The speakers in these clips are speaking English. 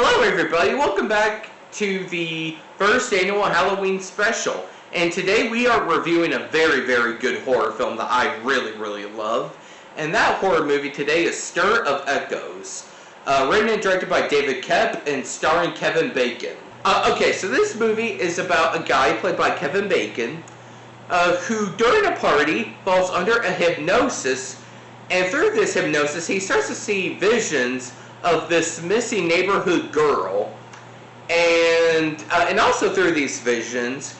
Hello everybody, welcome back to the first annual Halloween special. And today we are reviewing a very good horror film that I really love. And that horror movie today is Stir of Echoes. Written and directed by David Koepp and starring Kevin Bacon. Okay, so this movie is about a guy played by Kevin Bacon who during a party falls under a hypnosis, and through this hypnosis he starts to see visions of this missing neighborhood girl, and also through these visions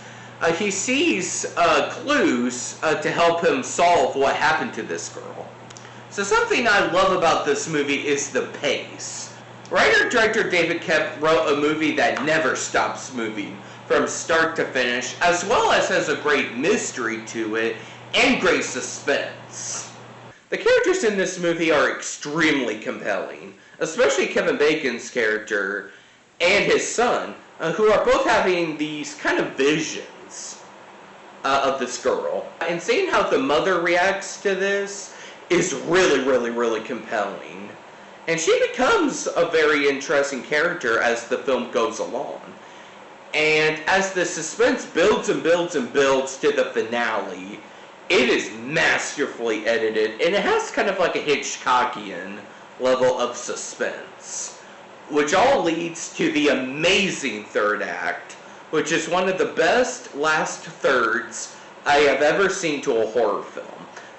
he sees clues to help him solve what happened to this girl. So something I love about this movie is the pace. Writer-director David Koepp wrote a movie that never stops moving from start to finish, as well as has a great mystery to it and great suspense. The characters in this movie are extremely compelling, especially Kevin Bacon's character and his son, who are both having these kind of visions of this girl. And seeing how the mother reacts to this is really compelling. And she becomes a very interesting character as the film goes along. And as the suspense builds and builds to the finale, it is masterfully edited, and it has kind of like a Hitchcockian level of suspense, which all leads to the amazing third act, which is one of the best last thirds I have ever seen to a horror film.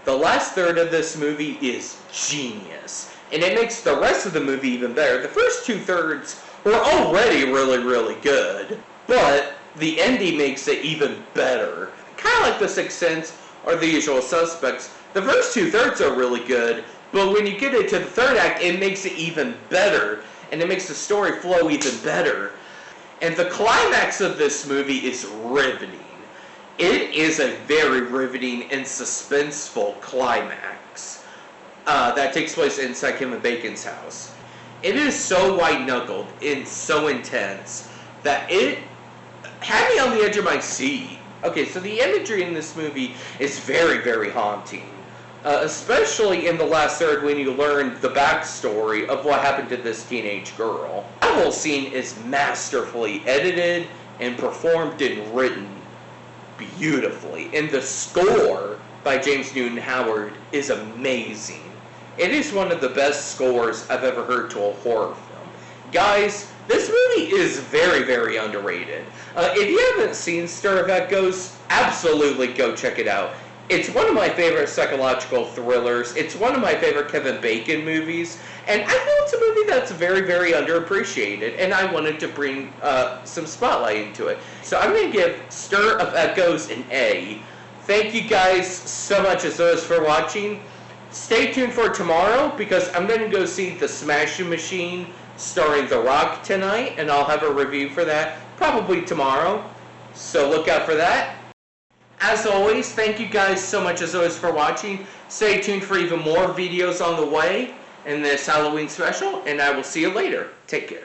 The last third of this movie is genius, and it makes the rest of the movie even better. The first two thirds were already really good, but the ending makes it even better. Kind of like The Sixth Sense or The Usual Suspects. The first two thirds are really good, but when you get into the third act, it makes it even better, and it makes the story flow even better. And the climax of this movie is riveting. It is a very riveting and suspenseful climax that takes place inside Kevin Bacon's house. It is so white-knuckled and so intense that it had me on the edge of my seat. Okay, so the imagery in this movie is very haunting. Especially in the last third when you learn the backstory of what happened to this teenage girl. That whole scene is masterfully edited and performed and written beautifully. And the score by James Newton Howard is amazing. It is one of the best scores I've ever heard to a horror film. Guys, this movie is very underrated. If you haven't seen Stir of Echoes, absolutely go check it out. It's one of my favorite psychological thrillers. It's one of my favorite Kevin Bacon movies. And I feel it's a movie that's very underappreciated. And I wanted to bring some spotlight into it. So I'm going to give Stir of Echoes an A. Thank you guys so much as always for watching. Stay tuned for tomorrow because I'm going to go see The Smashing Machine starring The Rock tonight. And I'll have a review for that probably tomorrow. So look out for that. As always, thank you guys so much as always for watching. Stay tuned for even more videos on the way in this Halloween special, and I will see you later. Take care.